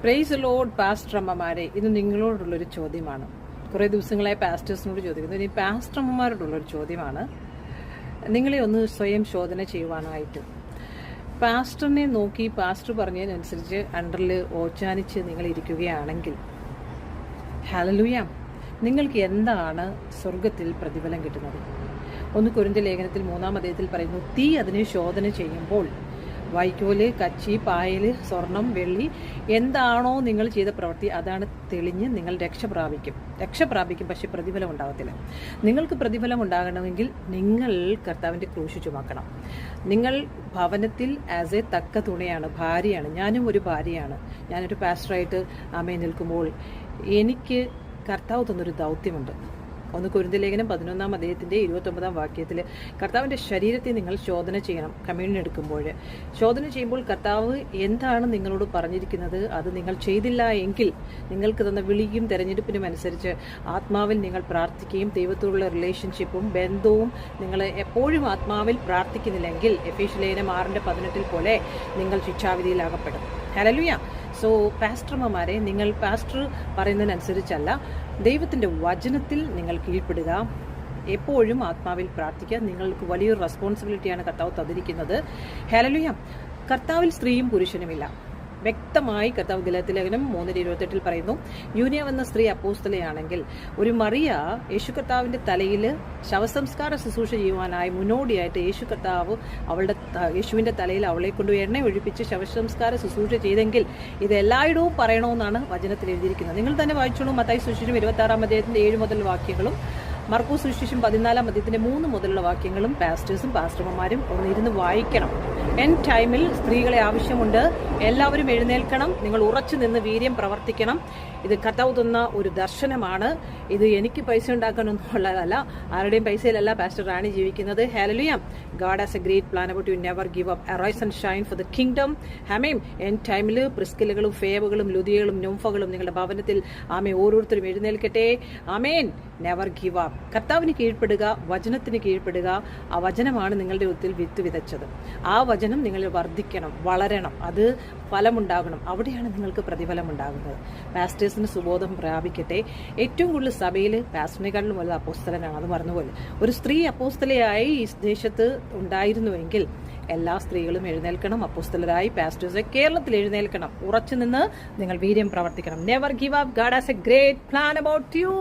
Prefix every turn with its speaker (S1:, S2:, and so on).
S1: Praise Lord pastor അമ്മമാരെ, ഇത് നിങ്ങളോടുള്ളൊരു ചോദ്യമാണ്. കുറേ ദിവസങ്ങളായി പാസ്റ്റേഴ്സിനോട് ചോദിക്കുന്നു. ഇനി പാസ്റ്റർ അമ്മമാരോടുള്ളൊരു ചോദ്യമാണ്. നിങ്ങളെ ഒന്ന് സ്വയം ശോധന ചെയ്യുവാനായിട്ട് പാസ്റ്ററിനെ നോക്കി പാസ്റ്റർ പറഞ്ഞതിനനുസരിച്ച് അണ്ടറിൽ ഓച്ചാനിച്ച് നിങ്ങൾ ഇരിക്കുകയാണെങ്കിൽ, ഹല്ലേലൂയ, നിങ്ങൾക്ക് എന്താണ് സ്വർഗത്തിൽ പ്രതിഫലം കിട്ടുന്നത്? 1 കൊരിന്ത്യർ ലേഖനത്തിൽ 3-ാം അധ്യായത്തിൽ പറയുന്നു, തീ അതിനെ ശോധന ചെയ്യുമ്പോൾ വൈക്കോല്, കച്ചി, പായൽ, സ്വർണം, വെള്ളി, എന്താണോ നിങ്ങൾ ചെയ്ത പ്രവൃത്തി അതാണ് തെളിഞ്ഞ് നിങ്ങൾ രക്ഷ പ്രാപിക്കും. പക്ഷെ പ്രതിഫലം ഉണ്ടാകത്തില്ല. നിങ്ങൾക്ക് പ്രതിഫലം ഉണ്ടാകണമെങ്കിൽ നിങ്ങൾ കർത്താവിൻ്റെ ക്രൂശ് ചുമക്കണം. നിങ്ങൾ ഭവനത്തിൽ ആസ് എ തക്ക തുണയാണ്, ഭാര്യയാണ്. ഞാനും ഒരു ഭാര്യയാണ്. ഞാനൊരു പാസ്റ്ററായിട്ട് നിൽക്കുമ്പോൾ എനിക്ക് കർത്താവ് തന്നൊരു ദൗത്യമുണ്ട്. 1 കൊരിന്ത്യർ ലേഖനം 11-ാം അധ്യായത്തിൻ്റെ 29-ാം വാക്യത്തിൽ കർത്താവിൻ്റെ ശരീരത്തെ നിങ്ങൾ ശോധന ചെയ്യണം. കമ്മ്യൂണിയൻ എടുക്കുമ്പോൾ ശോധന ചെയ്യുമ്പോൾ കർത്താവ് എന്താണ് നിങ്ങളോട് പറഞ്ഞിരിക്കുന്നത് അത് നിങ്ങൾ ചെയ്തില്ല എങ്കിൽ നിങ്ങൾക്ക് തന്ന വിളിയും തെരഞ്ഞെടുപ്പിനും അനുസരിച്ച് ആത്മാവിൽ നിങ്ങൾ പ്രാർത്ഥിക്കുകയും ദൈവത്തോടുള്ള റിലേഷൻഷിപ്പും ബന്ധവും നിങ്ങൾ എപ്പോഴും ആത്മാവിൽ പ്രാർത്ഥിക്കുന്നില്ലെങ്കിൽ എഫേസ്യ ലേഖനം 6:18 പോലെ നിങ്ങൾ ശിക്ഷാവിധിയിലാകപ്പെടും. ഹല്ലേലൂയ. സോ പാസ്റ്റർമാരെ, നിങ്ങൾ പാസ്റ്റർ പറയുന്നതിനനുസരിച്ചല്ല, ദൈവത്തിൻ്റെ വചനത്തിൽ നിങ്ങൾ കീഴ്പ്പെടുക. എപ്പോഴും ആത്മാവിൽ പ്രാർത്ഥിക്കുക. നിങ്ങൾക്ക് വലിയൊരു റെസ്പോൺസിബിലിറ്റിയാണ് കർത്താവ് തന്നിരിക്കുന്നത്. ഹല്ലേലൂയ. കർത്താവിൽ സ്ത്രീയും പുരുഷനുമില്ല. വ്യക്തമായി കർത്താവ് ഗലാത്യ ലേഖനം 3:28 പറയുന്നു, യൂനിയ എന്ന സ്ത്രീ അപ്പോസ്തലയാണെങ്കിൽ ഒരു മറിയ യേശു കർത്താവിൻ്റെ തലയിൽ ശവസംസ്കാര ശുശ്രൂഷ ചെയ്യുവാനായി മുന്നോടിയായിട്ട് യേശുവിൻ്റെ തലയിൽ അവളെ കൊണ്ട് എണ്ണ ഒഴിപ്പിച്ച് ശവസംസ്കാര ശുശ്രൂഷ ചെയ്തെങ്കിൽ ഇത് എല്ലായിടവും പറയണമെന്നാണ് വചനത്തിൽ എഴുതിയിരിക്കുന്നത്. നിങ്ങൾ തന്നെ വായിച്ചോളൂ. മത്തായി സുവിശേഷം 26-ാം അധ്യായത്തിൻ്റെ 7 മുതൽ വാക്യങ്ങളും മർക്കോസ് സുവിശേഷം 14-ാം അധ്യായത്തിന്റെ 3 മുതലുള്ള വാക്യങ്ങളും പാസ്റ്റേഴ്സും പാസ്റ്റർമാരും ഒന്നിരുന്ന് വായിക്കണം. എൻഡ് ടൈമിൽ സ്ത്രീകളെ ആവശ്യമുണ്ട്. എല്ലാവരും എഴുന്നേൽക്കണം. നിങ്ങൾ ഉറച്ചു നിന്ന് വീര്യം പ്രവർത്തിക്കണം. ഇത് കർത്താവ് തന്ന ഒരു ദർശനമാണ്. ഇത് എനിക്ക് പൈസ ഉണ്ടാക്കാനൊന്നുമുള്ളതല്ല, ആരുടെയും പൈസയിലല്ല പാസ്റ്റർ റാണി ജീവിക്കുന്നത്. Hallelujah. God has a great plan about you. Never give up. Arise and shine for the kingdom. Amen. End ടൈമിൽ പ്രിസ്കിലകളും ഫേവകളും ലുദിയകളും നുംഫകളും നിങ്ങളുടെ ഭവനത്തിൽ ഓരോരുത്തരും എഴുന്നേൽക്കട്ടെ. ആമേൻ. Never give up. കർത്താവിന് കീഴ്പ്പെടുക, വചനത്തിന് കീഴ്പ്പെടുക. ആ വചനമാണ് നിങ്ങളുടെ ഉത്തിൽ വിത്ത് വിതച്ചത്. ആ വചനം നിങ്ങൾ വർദ്ധിക്കണം, വളരണം, അത് ഫലമുണ്ടാകണം. അവിടെയാണ് നിങ്ങൾക്ക് പ്രതിഫലം ഉണ്ടാകുന്നത്. പാസ്റ്റേഴ്സിന് സുബോധം പ്രാപിക്കട്ടെ. ഏറ്റവും കൂടുതൽ സഭയിൽ പാസ്റ്ററിനെക്കാട്ടിലും വലുത് അപ്പോസ്തലനാണ്. അത് മറന്നുപോലെ ഒരു സ്ത്രീ അപ്പോസ്തലയായി ഈ ദേശത്ത് ഉണ്ടായിരുന്നുവെങ്കിൽ എല്ലാ സ്ത്രീകളും എഴുന്നേൽക്കണം. അപ്പോസ്തലരായി പാസ്റ്റേഴ്സ് കേരളത്തിൽ എഴുന്നേൽക്കണം. ഉറച്ചു നിന്ന് നിങ്ങൾ വീര്യം പ്രവർത്തിക്കണം. Never give up. God has a great plan about U.